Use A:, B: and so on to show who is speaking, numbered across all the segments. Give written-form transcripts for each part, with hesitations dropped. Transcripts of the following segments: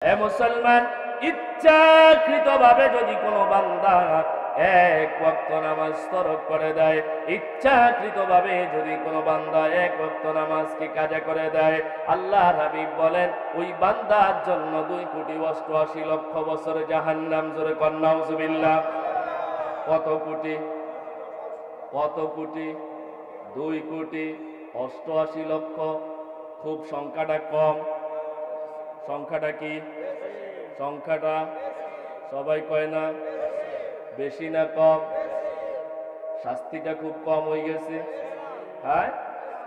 A: এ মুসলমান, ইচ্ছাকৃতভাবে যদি কোনো বান্দা এক ওয়াক্ত নামাজ তরক করে দেয়, ইচ্ছাকৃতভাবে যদি কোনো বান্দা এক ওয়াক্ত নামাজকে কাজা করে দেয়, আল্লাহর হাবিব বলেন ওই বান্দার জন্য 2,88,00,000 বছর জাহান্নাম। জোরে কর নাউজুবিল্লাহ। কত কোটি? কত কোটি? 2,88,00,000। খুব সংখ্যাটা কম, সংখ্যাটা কি? সংখ্যাটা সবাই কয় না? বেশি না কম? শাস্তিটা খুব কম হয়ে গেছে। হ্যাঁ,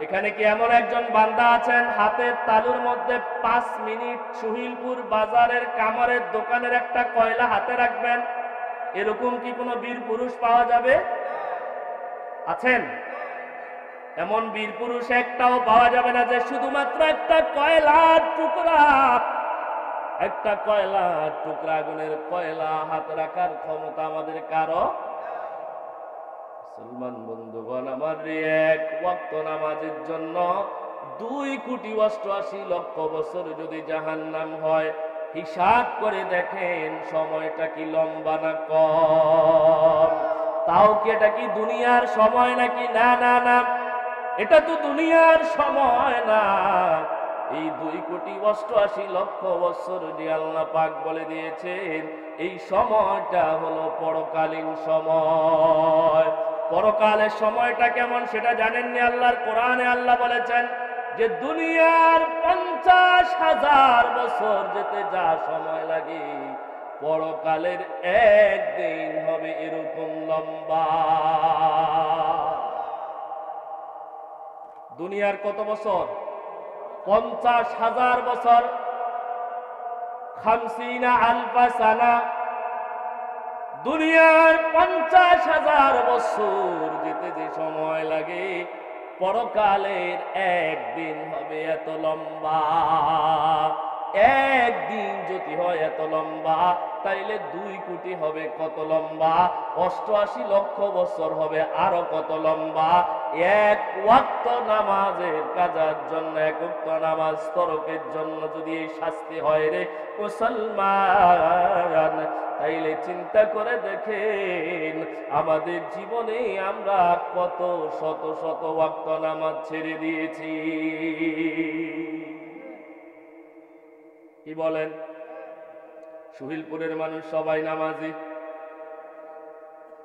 A: এখানে কি এমন একজন বান্দা আছেন হাতের তালুর মধ্যে 5 মিনিট সুহিলপুর বাজারের কামারের দোকানের একটা কয়লা হাতে রাখবেন? এরকম কি কোনো বীর পুরুষ পাওয়া যাবে? আছেন? এমন বীর পুরুষ একটাও পাওয়া যাবে না যে শুধুমাত্র একটা কয়লার টুকরা, একটা কয়লার টুকরা, আগুনের কয়লা হাত রাখার ক্ষমতা আমাদের কারো। মুসলমান বন্ধুগণ আমার, এক ওয়াক্ত নামাজের জন্য 2,88,00,000 বছর যদি জাহান্নাম হয়, হিসাব করে দেখেন সময়টা কি লম্বা না কম? তাও কি এটা কি দুনিয়ার সময় নাকি? না না না, এটা তো দুনিয়ার সময় না। এই 2,88,00,000 বছর যে আল্লাহ পাক বলে দিয়েছেন, এই সময়টা হলো পরকালীন সময়। পরকালের সময়টা কেমন সেটা জানেননি? আল্লাহর কোরআনে আল্লাহ বলেছেন যে দুনিয়ার 50,000 বছর যেতে যা সময় লাগে, পরকালের একদিন হবে এরকম লম্বা। দুনিয়ার কত বছর? 50,000 বছর। 50,000 সানা। দুনিয়ার 50,000 বছর যেতে যে সময় লাগে, পরকালের একদিন হবে এত লম্বা। একদিন যদি হয় এত লম্বা, তাইলে 2 কোটি হবে কত লম্বা? 88,00,000 বছর হবে আরো কত লম্বা? এক ওয়াক্ত নামাজের কাজার জন্য, এক ওয়াক্ত নামাজ তরকের জন্য যদি এই শাস্তি হয় রে মুসলমান, তাইলে চিন্তা করে দেখেন আমাদের জীবনে আমরা কত শত শত ওয়াক্ত নামাজ ছেড়ে দিয়েছি। কি বলেন? সুহিলপুরের মানুষ সবাই নামাজি?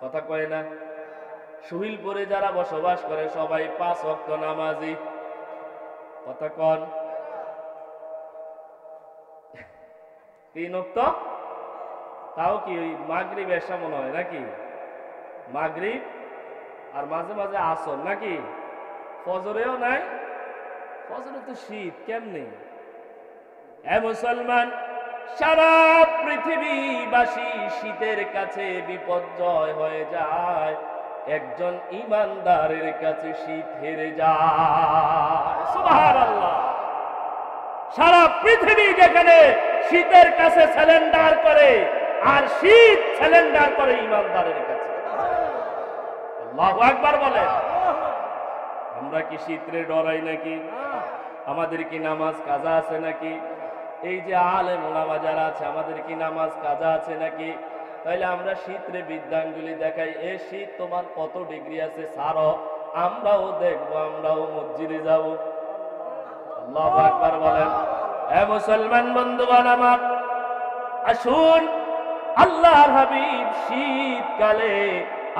A: কথা কয় না? সুহিলপুরে যারা বসবাস করে সবাই 5 ওয়াক্ত নামাজি? কথা কন? 3 ওয়াক্ত? তাও কি ওই মাগরিব এসা মনে হয় নাকি? মাগরিব আর মাঝে মাঝে আসর নাকি? ফজরেও নাই? ফজরে তো শীত, কেমনে? এ মুসলমান, সারা পৃথিবীবাসী শীতের কাছে বিপর্যয় হয়ে যায়, একজন ইমানদারের কাছে শীত হেরে যায়। সুবহানাল্লাহ। সারা পৃথিবী যেখানে শীতের কাছে স্যালেন্ডার করে, আর শীত স্যালেন্ডার করে ইমানদারের কাছে। আল্লাহু আকবার বলেন। আমরা কি শীতরে ডরাই নাকি? আমাদের কি নামাজ কাজা আছে নাকি? এই যে আলেম ওলামা যারা আছে, আমাদের কি নামাজ কাজা আছে নাকি? তাইলে আমরা শীতরে বিদ্যাঙ্গুলি দেখাই, এ শীত তোমার কত ডিগ্রি আছে ছাড়ো, আমরাও দেখবো, আমরাও মসজিদে যাব। আল্লাহু আকবার বলেন। হে মুসলমান বন্ধুগণ আমার, আসুন আল্লাহর হাবিব শীতকালে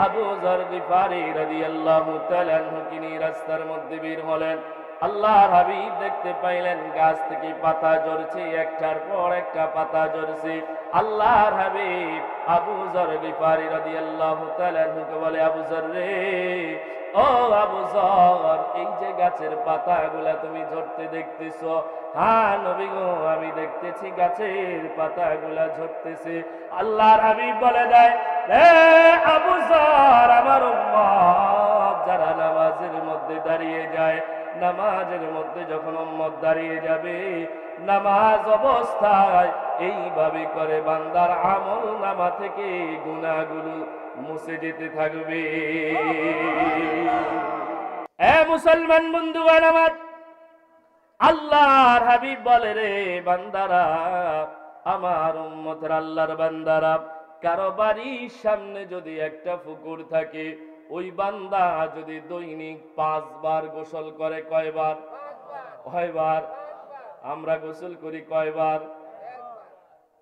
A: আবু যর গিফারি রাদিয়াল্লাহু তাআলা আনহু তিনি রাস্তার মধ্যে বের হলেন। আল্লাহর হাবিব দেখতে পাইলেন গাছ থেকে পাতা ঝরছে, একটার পর একটা পাতা ঝরছে। আল্লাহর হাবিব আবু যর গিফারি রাদিয়াল্লাহু তাআলা আনহুকে বলে, আবু যর রে, ও আবু যর, এই যে গাছের পাতাগুলা তুমি ঝরতে দেখতেছো? হ্যাঁ নবী গো, আমি দেখতেছি গাছের পাতাগুলা ঝরতেছে। আল্লাহর হাবিব বলে দেয়, হে আবু যর, আমার উম্মত যারা নামাজের মধ্যে দাঁড়িয়ে যায়, নামাজের মধ্যে যখন উম্মত দাঁড়িয়ে যাবে, নামাজ অবস্থায় এইভাবে করে বান্দার আমল নামা থেকে গুনাহগুলো মুছে যেতে থাকবে। এ মুসলমান বন্ধুগণ আমার, আল্লাহর হাবিব বলে রে বান্দারা, আমার উম্মতের আল্লাহর বান্দারা, কারো বাড়ির সামনে যদি একটা পুকুর থাকে, ওই বান্দা যদি দৈনিক 5 বার গোসল করে, কয়বার? কয়বার? আমরা গোসল করি কয়বার?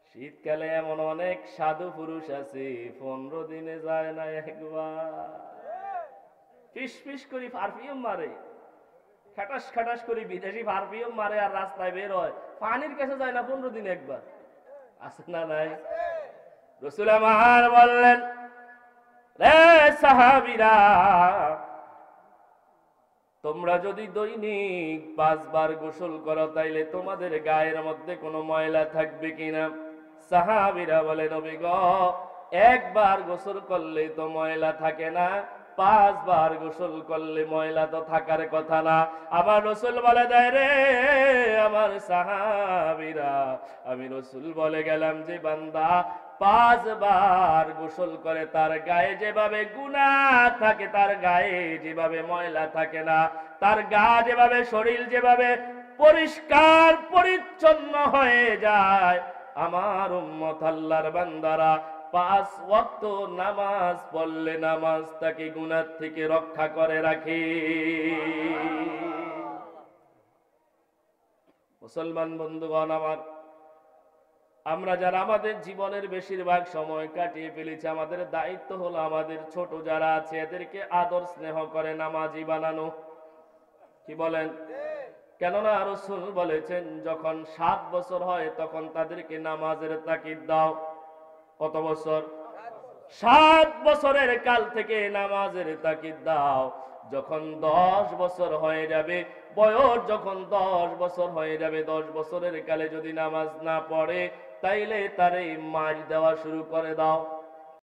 A: শীতকালে এমন অনেক সাধু পুরুষ আছে 15 দিনে যায় না একবার। ফিস ফিস করি পারফিউম মারে, খাটাস খাটাস করি বিদেশি পারফিউম মারে, আর রাস্তায় বের হয়, পানির কাছে যায় না 15 দিনে একবার। আছে না নাই? রাসূল আমার বললেন, রে সাহাবীরা, তোমরা যদি দৈনিক 5 বার গোসল করো, তাইলে তোমাদের গায়ের মধ্যে কোনো ময়লা থাকবে কিনা? সাহাবীরা বলে, নবী গো, একবার গোসল করলে তো ময়লা থাকে না, 5 বার গোসল করলে ময়লা তো থাকার কথা না। আমার রাসূল বলে দেয়, রে আমার সাহাবীরা, আমি রাসূল বলে গেলাম যে বান্দা 5 বার গোসল করে, তার গায়ে যেভাবে গুনাহ থাকে, তার গায়ে যেভাবে ময়লা থাকে না, তার গা যেভাবে, শরীর যেভাবে পরিষ্কার পরিচ্ছন্ন হয়ে যায়, আমার উম্মত আল্লাহর বান্দারা 5 ওয়াক্ত নামাজ পড়লে নামাজ তাকে গুনাহ থেকে রক্ষা করে রাখে। মুসলমান বন্ধুগণ আমার, আমরা যারা আমাদের জীবনের বেশিরভাগ সময় কাটিয়ে ফেলেছি, আমাদের দায়িত্ব হলো আমাদের ছোট যারা আছে এদেরকে আদর স্নেহ করে নামাজি বানানো। কি বলেন? কেননা রাসূল বলেছেন, যখন 7 বছর হয় তখন তাদেরকে নামাজের তাকিদ দাও। কত বছর? 7 বছরের কাল থেকে নামাজের তাকিদ দাও। যখন 10 বছর হয়ে যাবে, বয়স যখন 10 বছর হয়ে যাবে, 10 বছরের কালে যদি নামাজ না পড়ে, তাইলে তারে মার দেওয়া শুরু করে দাও।